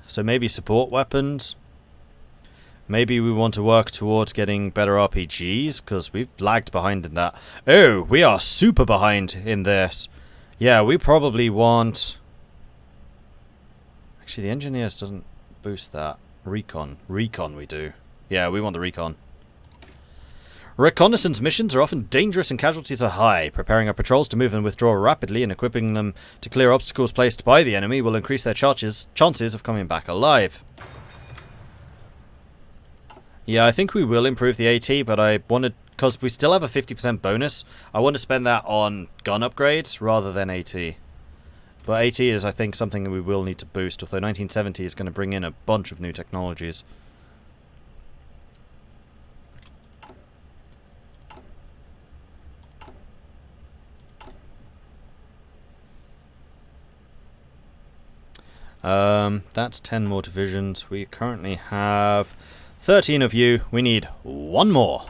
So maybe support weapons. Maybe we want to work towards getting better RPGs, because we've lagged behind in that. Oh, we are super behind in this. Yeah, we probably want... Actually, the engineers doesn't boost that. Recon. Recon we do. Yeah, we want the recon. Reconnaissance missions are often dangerous and casualties are high. Preparing our patrols to move and withdraw rapidly and equipping them to clear obstacles placed by the enemy will increase their chances of coming back alive. Yeah, I think we will improve the AT, but I wanted... Because we still have a 50% bonus, I want to spend that on gun upgrades rather than AT. But AT is, I think, something that we will need to boost, although 1970 is going to bring in a bunch of new technologies. That's 10 more divisions. We currently have 13 of you. We need one more.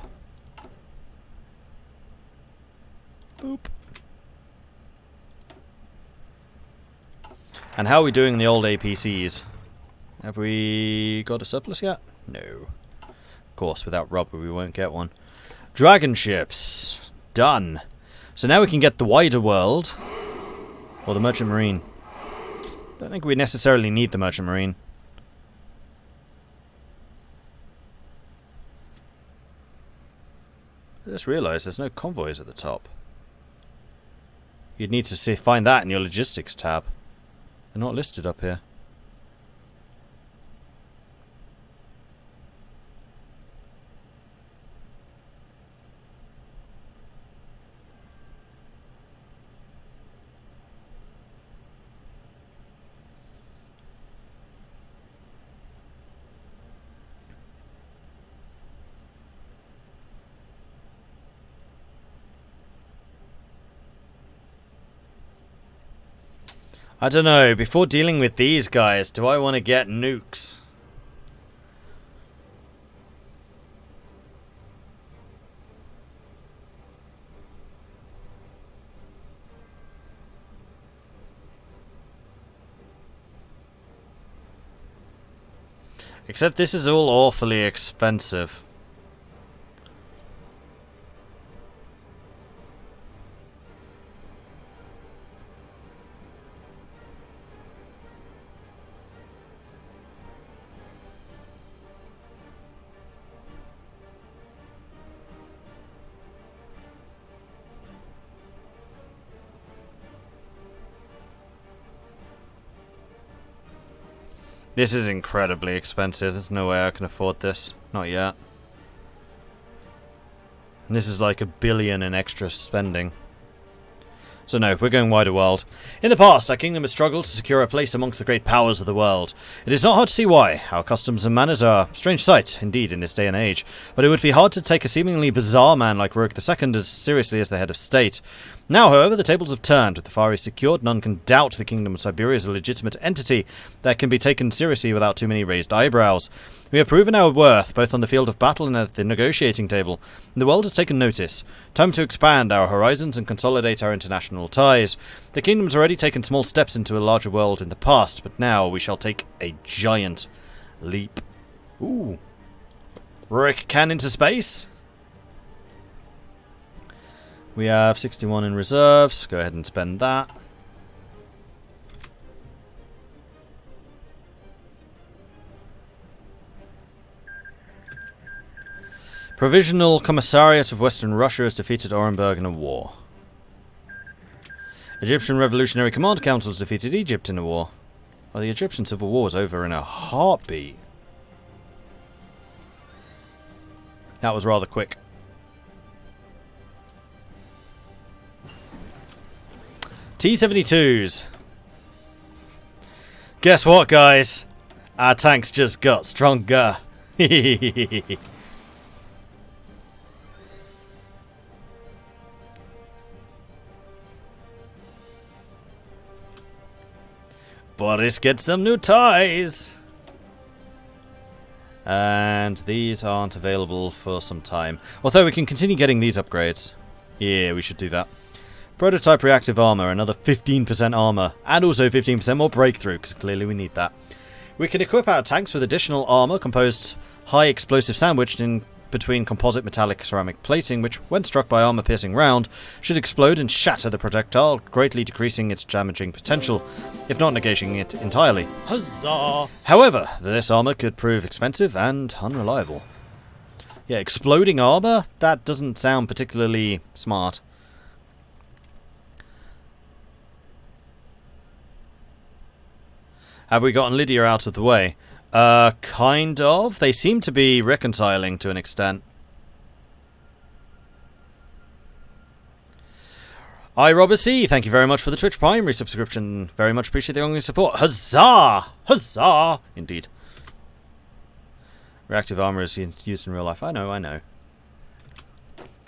Boop. And how are we doing in the old APCs? Have we got a surplus yet? No. Of course, without rubber we won't get one. Dragon ships. Done. So now we can get the wider world. Or the merchant marine. Don't think we necessarily need the merchant marine. I just realised there's no convoys at the top. You'd need to find that in your logistics tab. They're not listed up here. I don't know, before dealing with these guys, do I want to get nukes? Except this is all awfully expensive. This is incredibly expensive. There's no way I can afford this. Not yet. And this is like $1 billion in extra spending. So no, we're going wider world. In the past, our kingdom has struggled to secure a place amongst the great powers of the world. It is not hard to see why. Our customs and manners are a strange sight, indeed, in this day and age. But it would be hard to take a seemingly bizarre man like Rurik II as seriously as the head of state. Now, however, the tables have turned. With the Far East secured, none can doubt the Kingdom of Siberia is a legitimate entity that can be taken seriously without too many raised eyebrows. We have proven our worth, both on the field of battle and at the negotiating table. The world has taken notice. Time to expand our horizons and consolidate our international ties. The Kingdom has already taken small steps into a larger world in the past, but now we shall take a giant leap. Ooh. Rurik can into space? We have 61 in reserves. Go ahead and spend that. Provisional Commissariat of Western Russia has defeated Orenburg in a war. Egyptian Revolutionary Command Council has defeated Egypt in a war. Well, the Egyptian Civil War was over in a heartbeat. That was rather quick. T-72s. Guess what, guys? Our tanks just got stronger. Boris gets some new ties. And these aren't available for some time. Although we can continue getting these upgrades. Yeah, we should do that. Prototype reactive armor, another 15% armor, and also 15% more breakthrough, because clearly we need that. We can equip our tanks with additional armor composed high explosive sandwiched in between composite metallic ceramic plating, which, when struck by armor-piercing round, should explode and shatter the projectile, greatly decreasing its damaging potential, if not negating it entirely. Huzzah! However, this armor could prove expensive and unreliable. Yeah, exploding armor? That doesn't sound particularly smart. Have we gotten Lydia out of the way? Kind of. They seem to be reconciling to an extent. Hi, Robert C. Thank you very much for the Twitch Prime resubscription. Very much appreciate the ongoing support. Huzzah! Huzzah! Indeed. Reactive armor is used in real life. I know.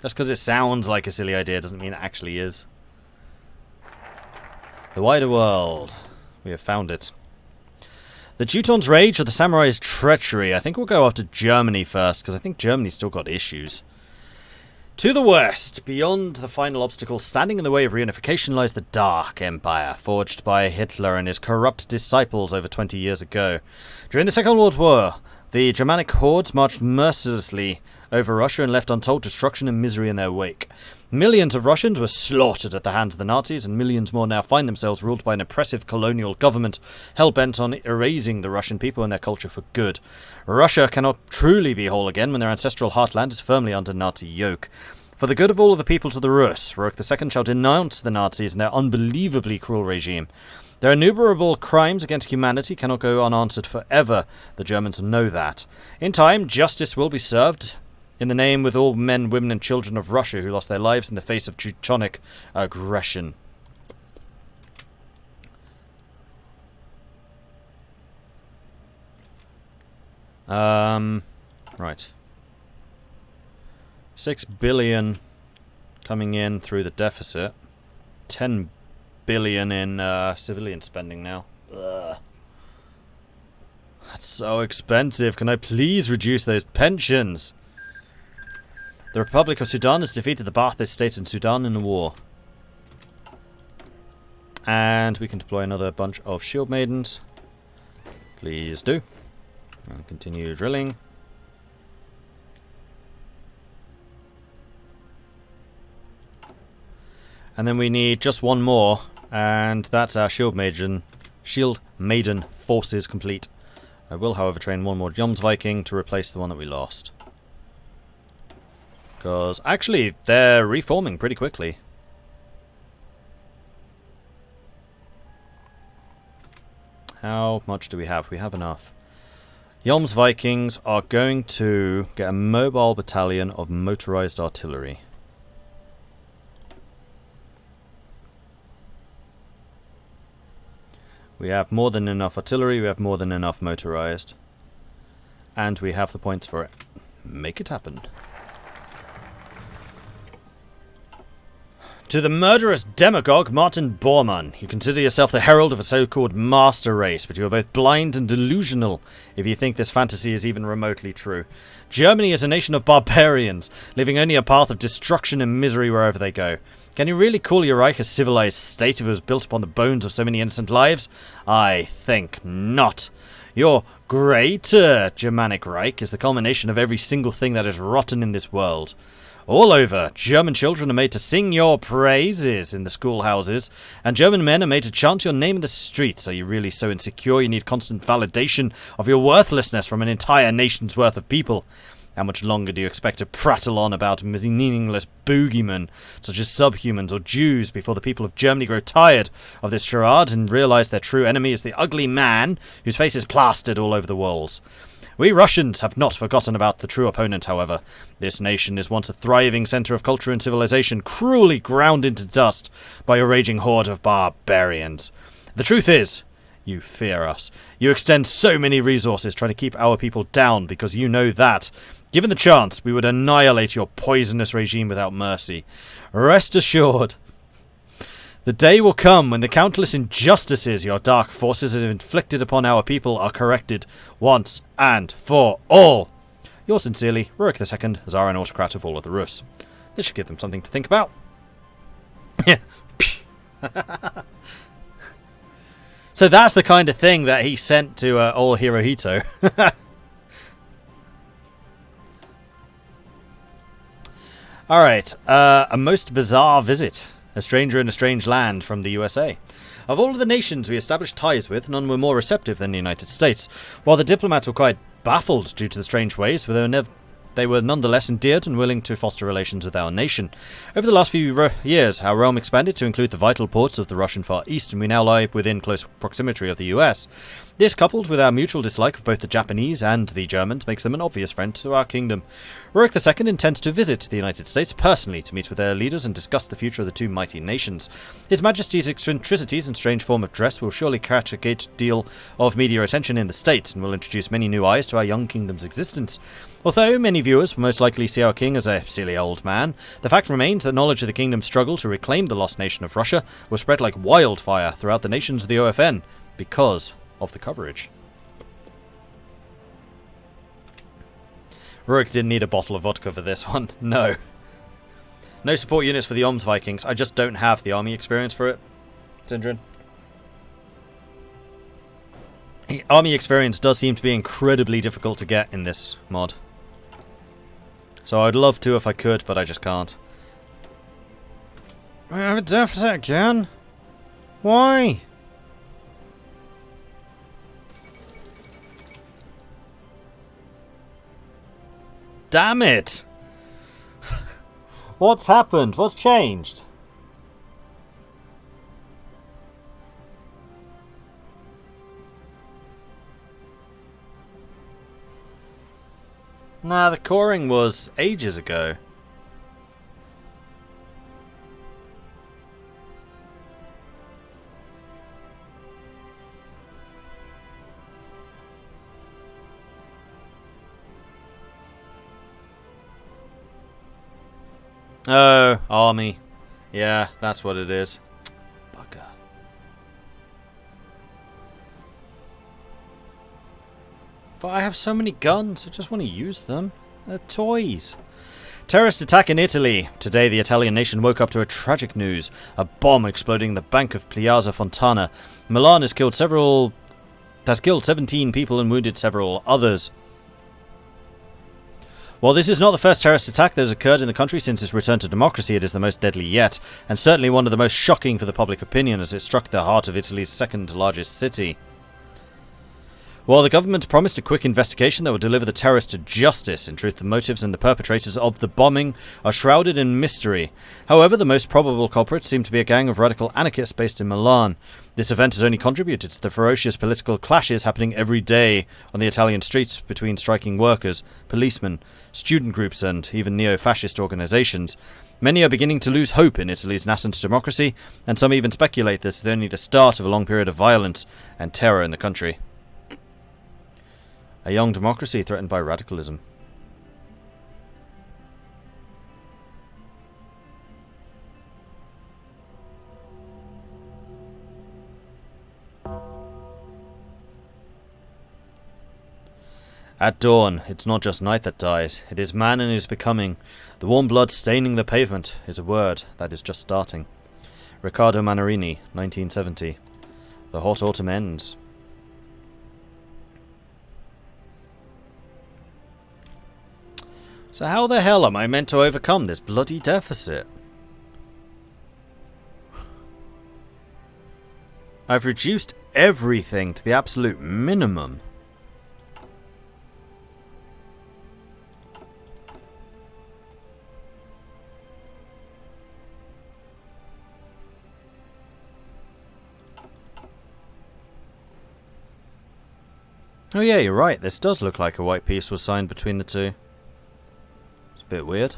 Just because it sounds like a silly idea doesn't mean it actually is. The wider world. We have found it. The Teuton's rage or the Samurai's treachery? I think we'll go after Germany first, because I think Germany's still got issues. To the west, beyond the final obstacle standing in the way of reunification, lies the Dark Empire, forged by Hitler and his corrupt disciples over 20 years ago. During the Second World War, the Germanic hordes marched mercilessly over Russia and left untold destruction and misery in their wake. Millions of Russians were slaughtered at the hands of the Nazis, and millions more now find themselves ruled by an oppressive colonial government hell-bent on erasing the Russian people and their culture for good. Russia cannot truly be whole again when their ancestral heartland is firmly under Nazi yoke. For the good of all of the peoples of the Rus, Rurik II shall denounce the Nazis and their unbelievably cruel regime. Their innumerable crimes against humanity cannot go unanswered forever. The Germans know that. In time, justice will be served in the name with all men, women and children of Russia who lost their lives in the face of Teutonic aggression. Right. 6 billion coming in through the deficit. 10 billion in civilian spending now. Ugh. That's so expensive. Can I please reduce those pensions? The Republic of Sudan has defeated the Ba'athist state in Sudan in a war. And we can deploy another bunch of shield maidens. Please do. And continue drilling. And then we need just one more, and that's our shield maiden forces complete. I will, however, train one more Viking to replace the one that we lost. Because, actually, they're reforming pretty quickly. How much do we have? We have enough. Vikings are going to get a mobile battalion of motorized artillery. We have more than enough artillery, we have more than enough motorized. And we have the points for it. Make it happen. To the murderous demagogue Martin Bormann, you consider yourself the herald of a so-called master race, but you are both blind and delusional if you think this fantasy is even remotely true. Germany is a nation of barbarians, living only a path of destruction and misery wherever they go. Can you really call your Reich a civilized state if it was built upon the bones of so many innocent lives? I think not. Your greater Germanic Reich is the culmination of every single thing that is rotten in this world. All over, German children are made to sing your praises in the schoolhouses, and German men are made to chant your name in the streets. Are you really so insecure you need constant validation of your worthlessness from an entire nation's worth of people? How much longer do you expect to prattle on about meaningless boogeymen, such as subhumans or Jews, before the people of Germany grow tired of this charade and realize their true enemy is the ugly man whose face is plastered all over the walls? We Russians have not forgotten about the true opponent, however. This nation is once a thriving center of culture and civilization, cruelly ground into dust by a raging horde of barbarians. The truth is, you fear us. You extend so many resources trying to keep our people down because you know that, given the chance, we would annihilate your poisonous regime without mercy. Rest assured, the day will come when the countless injustices your dark forces have inflicted upon our people are corrected once and for all. Yours sincerely, Rurik II, Tsar and autocrat of all of the Rus. This should give them something to think about. So that's the kind of thing that he sent to old Hirohito. Alright, a most bizarre visit. A stranger in a strange land from the USA. Of all of the nations we established ties with, none were more receptive than the United States. While the diplomats were quite baffled due to the strange ways, they were nonetheless endeared and willing to foster relations with our nation. Over the last few years, our realm expanded to include the vital ports of the Russian Far East, and we now lie within close proximity of the US. This, coupled with our mutual dislike of both the Japanese and the Germans, makes them an obvious friend to our kingdom. Rurik II intends to visit the United States personally to meet with their leaders and discuss the future of the two mighty nations. His Majesty's eccentricities and strange form of dress will surely catch a great deal of media attention in the States, and will introduce many new eyes to our young kingdom's existence. Although many viewers will most likely see our king as a silly old man, the fact remains that knowledge of the kingdom's struggle to reclaim the lost nation of Russia will spread like wildfire throughout the nations of the OFN because of the coverage. Rurik didn't need a bottle of vodka for this one. No. No support units for the OMS Vikings. I just don't have the army experience for it, Sindrin. Army experience does seem to be incredibly difficult to get in this mod. So I'd love to if I could, but I just can't. We have a deficit again? Why? Damn it! What's happened? What's changed? Nah, the coring was ages ago. Oh, army. Yeah, that's what it is. Bugger. But I have so many guns, I just want to use them. They're toys. Terrorist attack in Italy. Today the Italian nation woke up to a tragic news. A bomb exploding in the bank of Piazza Fontana. Milan has killed 17 people and wounded several others. While this is not the first terrorist attack that has occurred in the country since its return to democracy, it is the most deadly yet, and certainly one of the most shocking for the public opinion as it struck the heart of Italy's second largest city. While the government promised a quick investigation that would deliver the terrorists to justice, in truth the motives and the perpetrators of the bombing are shrouded in mystery. However, the most probable culprits seem to be a gang of radical anarchists based in Milan. This event has only contributed to the ferocious political clashes happening every day on the Italian streets between striking workers, policemen, student groups and even neo-fascist organisations. Many are beginning to lose hope in Italy's nascent democracy, and some even speculate this is only the start of a long period of violence and terror in the country. A young democracy threatened by radicalism. At dawn, it's not just night that dies, it is man and his becoming. The warm blood staining the pavement is a word that is just starting. Riccardo Manarini, 1970. The hot autumn ends. So how the hell am I meant to overcome this bloody deficit? I've reduced everything to the absolute minimum. Oh yeah, you're right. This does look like a white peace was signed between the two. It's a bit weird.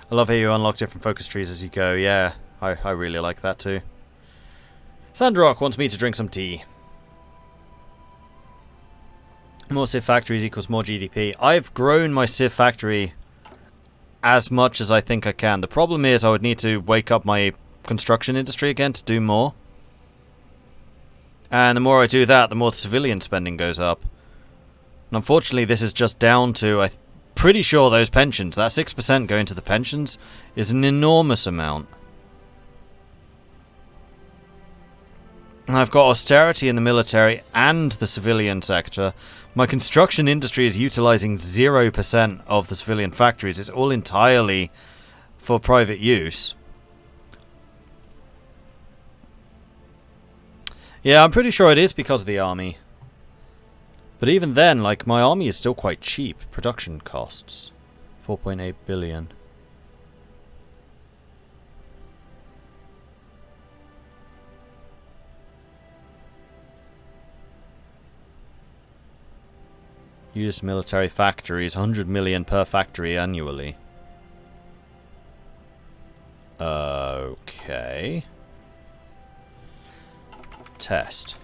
I love how you unlock different focus trees as you go. Yeah, I really like that too. Sandrock wants me to drink some tea. More Civ factories equals more GDP. I've grown my Civ factory as much as I think I can. The problem is I would need to wake up my construction industry again to do more. And the more I do that, the more the civilian spending goes up. And unfortunately, this is just down to, I'm pretty sure those pensions, that 6% going to the pensions, is an enormous amount. And I've got austerity in the military and the civilian sector. My construction industry is utilizing 0% of the civilian factories. It's all entirely for private use. Yeah, I'm pretty sure it is because of the army. But even then, like, my army is still quite cheap. Production costs 4.8 billion. Used military factories, 100 million per factory annually. Okay. Test.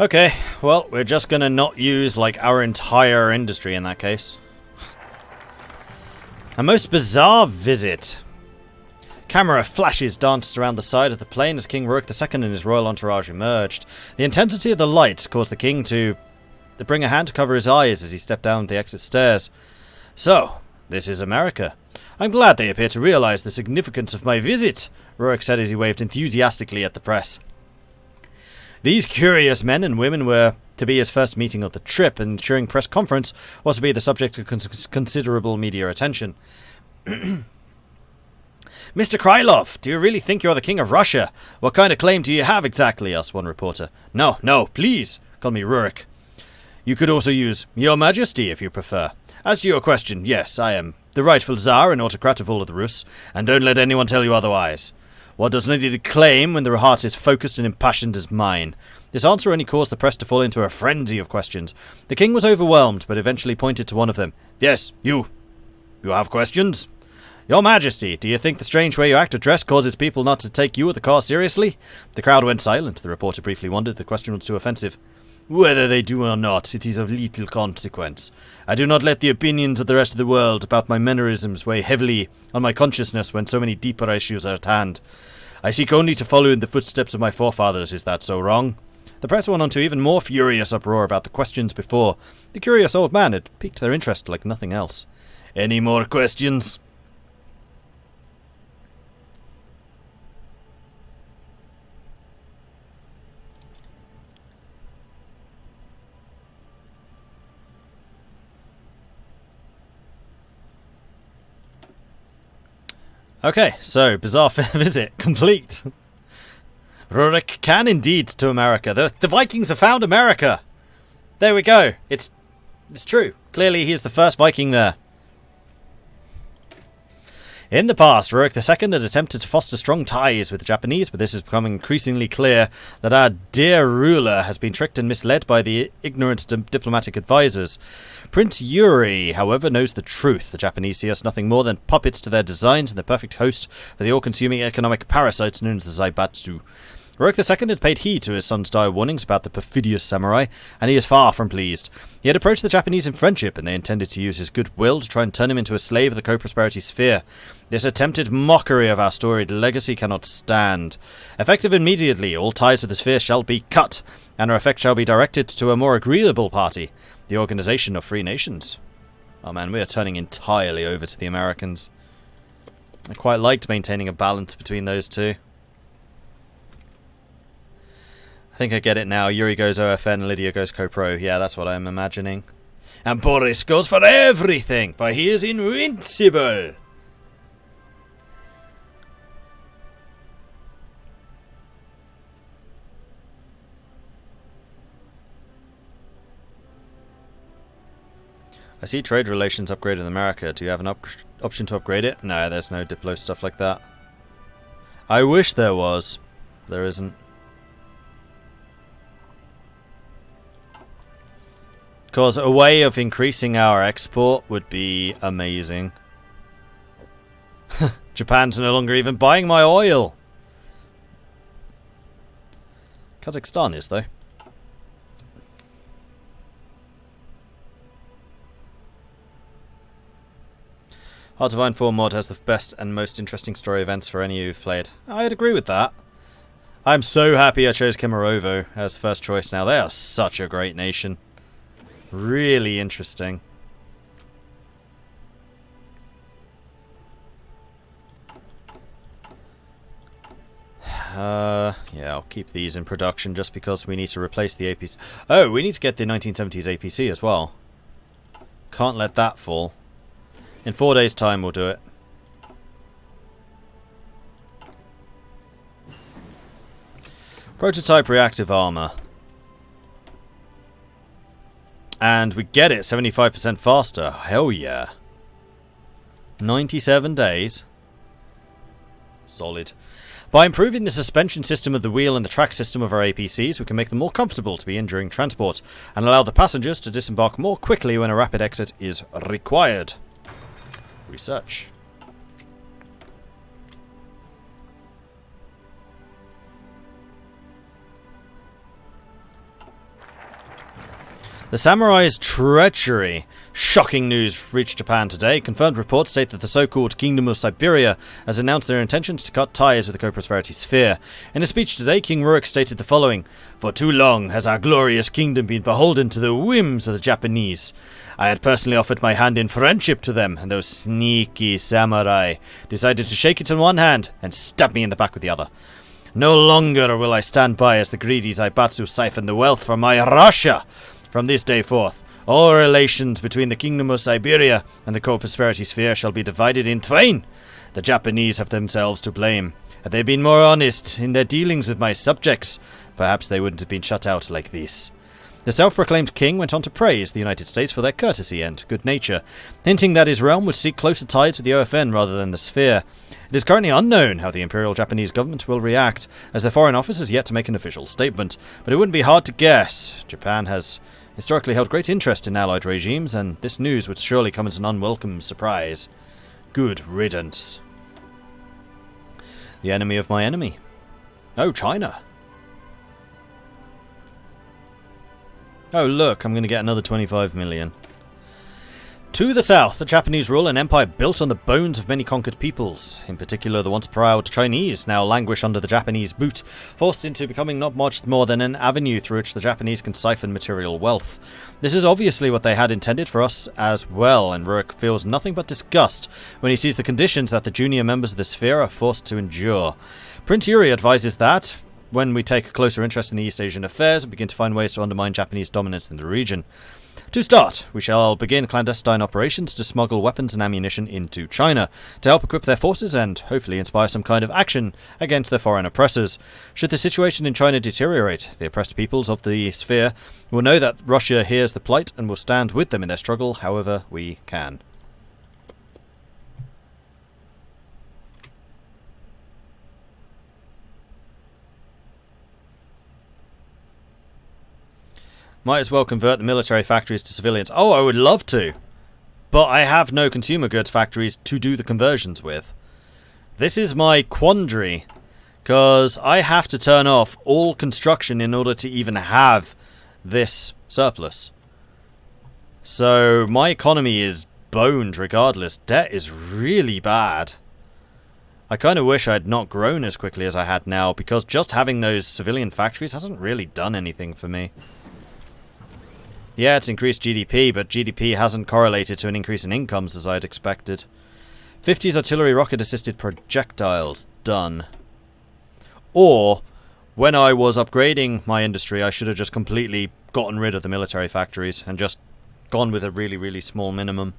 Okay, well, we're just gonna not use, like, our entire industry in that case. A most bizarre visit. Camera flashes danced around the side of the plane as King Rurik II and his royal entourage emerged. The intensity of the light caused the king to bring a hand to cover his eyes as he stepped down the exit stairs. So, this is America. I'm glad they appear to realize the significance of my visit, Rurik said as he waved enthusiastically at the press. These curious men and women were to be his first meeting of the trip, and during press conference was to be the subject of considerable media attention. Mr. Krylov, do you really think you're the king of Russia? What kind of claim do you have exactly? Asked one reporter. No, please, call me Rurik. You could also use Your Majesty if you prefer. As to your question, yes, I am the rightful Tsar and autocrat of all of the Rus, and don't let anyone tell you otherwise. One does not need to claim when their heart is focused and impassioned as mine. This answer only caused the press to fall into a frenzy of questions. The king was overwhelmed, but eventually pointed to one of them. Yes, you. You have questions? Your Majesty, do you think the strange way you act or dress causes people not to take you or the cause seriously? The crowd went silent. The reporter briefly wondered the question was too offensive. Whether they do or not, it is of little consequence. I do not let the opinions of the rest of the world about my mannerisms weigh heavily on my consciousness when so many deeper issues are at hand. I seek only to follow in the footsteps of my forefathers. Is that so wrong? The press went on to even more furious uproar about the questions before. The curious old man had piqued their interest like nothing else. Any more questions? Okay, so, bizarre visit complete. Rurik can indeed to America. The Vikings have found America! There we go. It's true. Clearly he is the first Viking there. In the past, Rurik II had attempted to foster strong ties with the Japanese, but this is becoming increasingly clear that our dear ruler has been tricked and misled by the ignorant diplomatic advisors. Prince Yuri, however, knows the truth. The Japanese see us nothing more than puppets to their designs and the perfect host for the all-consuming economic parasites known as the Zaibatsu. Rurik II had paid heed to his son's dire warnings about the perfidious samurai, and he is far from pleased. He had approached the Japanese in friendship, and they intended to use his goodwill to try and turn him into a slave of the co-prosperity sphere. This attempted mockery of our storied legacy cannot stand. Effective immediately, all ties with the sphere shall be cut, and our effect shall be directed to a more agreeable party, the Organization of Free Nations. Oh man, we are turning entirely over to the Americans. I quite liked maintaining a balance between those two. I think I get it now. Yuri goes OFN, Lydia goes co-pro. Yeah, that's what I'm imagining. And Boris goes for everything, for he is invincible. I see trade relations upgraded in America. Do you have an option to upgrade it? No, there's no Diplo stuff like that. I wish there was. there isn't. Because a way of increasing our export would be amazing. Japan's no longer even buying my oil. Kazakhstan is, though. Hearts of Iron 4 mod has the best and most interesting story events for any who've played. I'd agree with that. I'm so happy I chose Kemerovo as first choice now. They are such a great nation. Really interesting. Yeah, I'll keep these in production just because we need to replace the APC. Oh, we need to get the 1970s APC as well. Can't let that fall. In 4 days' time, we'll do it. Prototype reactive armor. And we get it 75% faster. Hell yeah. 97 days. Solid. By improving the suspension system of the wheel and the track system of our APCs, we can make them more comfortable to be in during transport, and allow the passengers to disembark more quickly when a rapid exit is required. Research. The samurai's treachery. Shocking news reached Japan today. Confirmed reports state that the so-called Kingdom of Siberia has announced their intentions to cut ties with the co-prosperity sphere. In a speech today, King Rurik stated the following: "For too long has our glorious kingdom been beholden to the whims of the Japanese. I had personally offered my hand in friendship to them, and those sneaky samurai decided to shake it in one hand and stab me in the back with the other. No longer will I stand by as the greedy Zaibatsu siphon the wealth from my Russia. From this day forth, all relations between the Kingdom of Siberia and the co-prosperity sphere shall be divided in twain. The Japanese have themselves to blame. Had they been more honest in their dealings with my subjects, perhaps they wouldn't have been shut out like this." The self-proclaimed king went on to praise the United States for their courtesy and good nature, hinting that his realm would seek closer ties with the OFN rather than the sphere. It is currently unknown how the Imperial Japanese government will react, as their foreign office has yet to make an official statement, but it wouldn't be hard to guess. Japan has historically held great interest in allied regimes, and this news would surely come as an unwelcome surprise. Good riddance. The enemy of my enemy. Oh, China. Oh, look, I'm going to get another 25 million. To the south, the Japanese rule an empire built on the bones of many conquered peoples. In particular, the once proud Chinese now languish under the Japanese boot, forced into becoming not much more than an avenue through which the Japanese can siphon material wealth. This is obviously what they had intended for us as well, and Rurik feels nothing but disgust when he sees the conditions that the junior members of the sphere are forced to endure. Prince Yuri advises that, when we take a closer interest in the East Asian affairs and begin to find ways to undermine Japanese dominance in the region. To start, we shall begin clandestine operations to smuggle weapons and ammunition into China, to help equip their forces and hopefully inspire some kind of action against their foreign oppressors. Should the situation in China deteriorate, the oppressed peoples of the sphere will know that Russia hears the plight and will stand with them in their struggle however we can. Might as well convert the military factories to civilians. Oh, I would love to. But I have no consumer goods factories to do the conversions with. This is my quandary. Because I have to turn off all construction in order to even have this surplus. So my economy is boned regardless. Debt is really bad. I kind of wish I had not grown as quickly as I had now, because just having those civilian factories hasn't really done anything for me. Yeah, it's increased GDP, but GDP hasn't correlated to an increase in incomes as I'd expected. 50s artillery rocket-assisted projectiles. Done. Or, when I was upgrading my industry, I should have just completely gotten rid of the military factories and just gone with a really, really small minimum.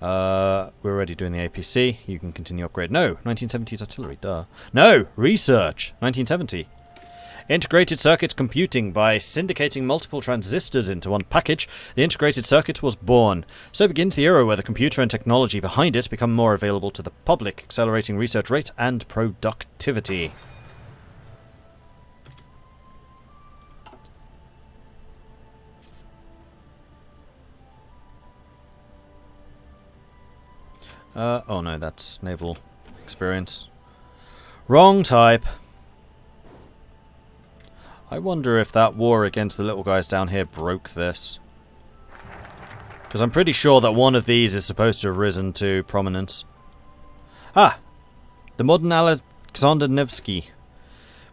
We're already doing the APC. You can continue upgrade. No, 1970s artillery, duh. No, research. 1970. Integrated circuit computing. By syndicating multiple transistors into one package, the integrated circuit was born. So begins the era where the computer and technology behind it become more available to the public, accelerating research rate and productivity. Oh no, that's naval experience. Wrong type. I wonder if that war against the little guys down here broke this. Because I'm pretty sure that one of these is supposed to have risen to prominence. Ah! The modern Alexander Nevsky.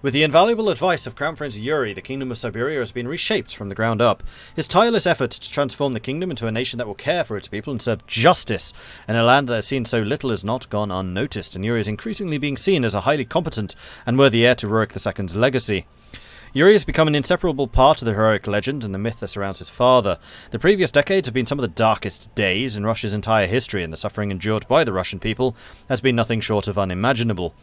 With the invaluable advice of Crown Prince Yuri, the Kingdom of Siberia has been reshaped from the ground up. His tireless efforts to transform the kingdom into a nation that will care for its people and serve justice in a land that has seen so little has not gone unnoticed, and Yuri is increasingly being seen as a highly competent and worthy heir to Rurik II's legacy. Yuri has become an inseparable part of the heroic legend and the myth that surrounds his father. The previous decades have been some of the darkest days in Russia's entire history, and the suffering endured by the Russian people has been nothing short of unimaginable.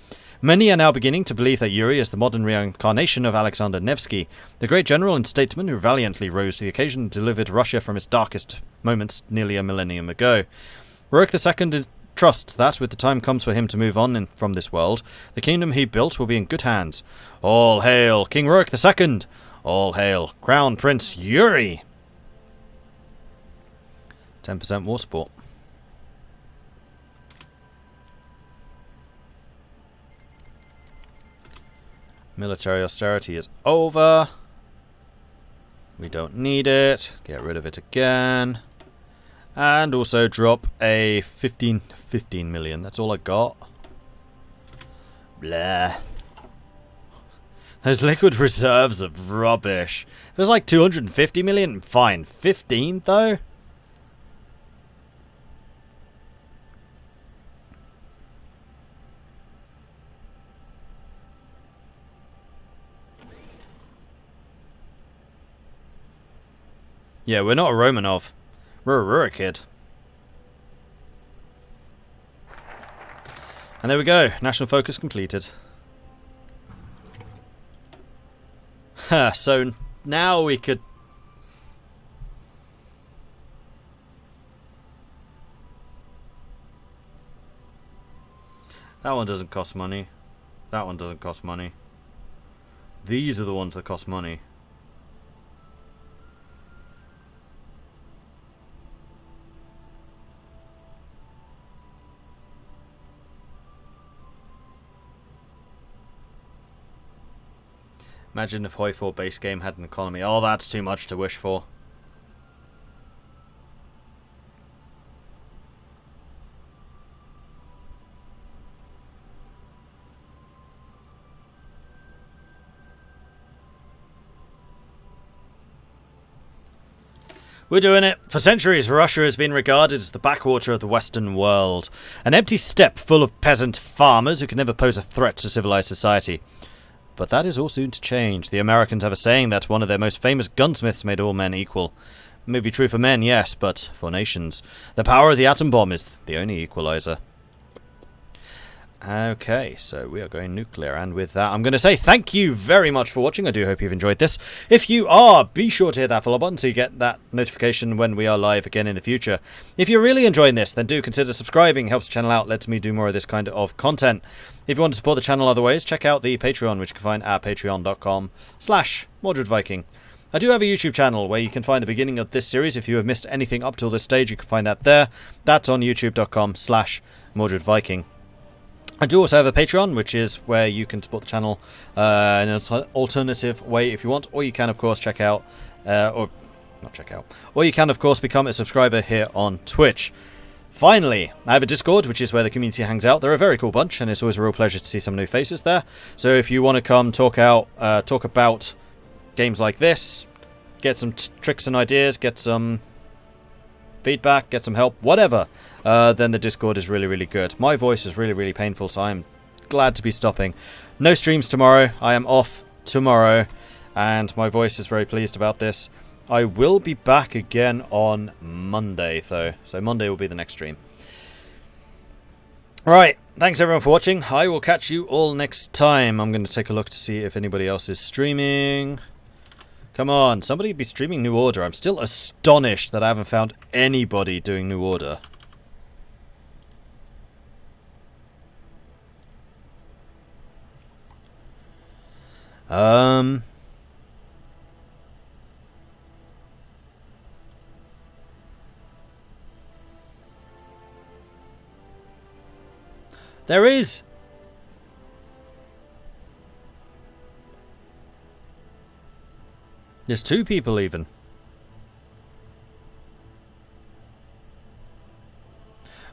Many are now beginning to believe that Yuri is the modern reincarnation of Alexander Nevsky, the great general and statesman who valiantly rose to the occasion and delivered Russia from its darkest moments nearly a millennium ago. Rurik II trusts that, with the time comes for him to move on from this world, the kingdom he built will be in good hands. All hail King Rurik II! All hail Crown Prince Yuri! 10% war support. Military austerity is over. We don't need it. Get rid of it again. And also drop a 15 million. That's all I got. Blah. Those liquid reserves are rubbish. If it was like 250 million, fine. 15 though? Yeah, we're not a Romanov. We're a Rurik. And there we go. National focus completed. So now we could... That one doesn't cost money. That one doesn't cost money. These are the ones that cost money. Imagine if Hoi 4 base game had an economy. Oh, that's too much to wish for. We're doing it. For centuries, Russia has been regarded as the backwater of the Western world. An empty steppe full of peasant farmers who can never pose a threat to civilized society. But that is all soon to change. The Americans have a saying that one of their most famous gunsmiths made all men equal. It may be true for men, yes, but for nations. The power of the atom bomb is the only equalizer. Okay, so we are going nuclear, and with that I'm going to say thank you very much for watching. I do hope you've enjoyed this. If you are, be sure to hit that follow button so you get that notification when we are live again in the future. If you're really enjoying this, then do consider subscribing. Helps the channel out, lets me do more of this kind of content. If you want to support the channel other ways, check out the Patreon, which you can find at patreon.com/Mordred Viking. I do have a YouTube channel where you can find the beginning of this series. If you have missed anything up till this stage, you can find that there. That's on youtube.com/Mordred Viking. I do also have a Patreon, which is where you can support the channel in an alternative way if you want, or you can, of course, or you can, of course, become a subscriber here on Twitch. Finally, I have a Discord, which is where the community hangs out. They're a very cool bunch, and it's always a real pleasure to see some new faces there. So if you want to come talk about games like this, get some tricks and ideas, get some feedback, get some help, whatever, then the Discord is really, really good. My voice is really, really painful, so I'm glad to be stopping. No streams tomorrow. I am off tomorrow, and my voice is very pleased about this. I will be back again on Monday, though. So Monday will be the next stream. Right, thanks everyone for watching. I will catch you all next time. I'm going to take a look to see if anybody else is streaming. Come on, somebody be streaming New Order. I'm still astonished that I haven't found anybody doing New Order. There is. There's 2 people even.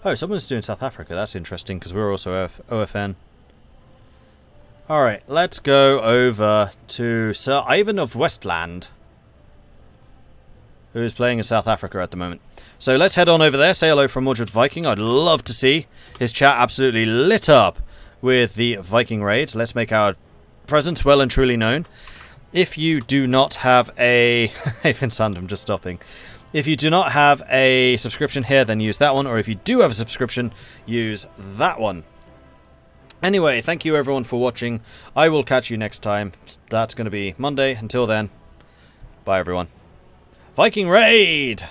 Oh, someone's doing South Africa. That's interesting because we're also OFN. Alright, let's go over to Sir Ivan of Westland, who is playing in South Africa at the moment. So let's head on over there, say hello from Mordred Viking. I'd love to see his chat absolutely lit up with the Viking raids. Let's make our presence well and truly known. If you do not have a... Vincent, I'm just stopping. If you do not have a subscription here, then use that one. Or if you do have a subscription, use that one. Anyway, thank you everyone for watching. I will catch you next time. That's going to be Monday. Until then, bye everyone. Viking Raid!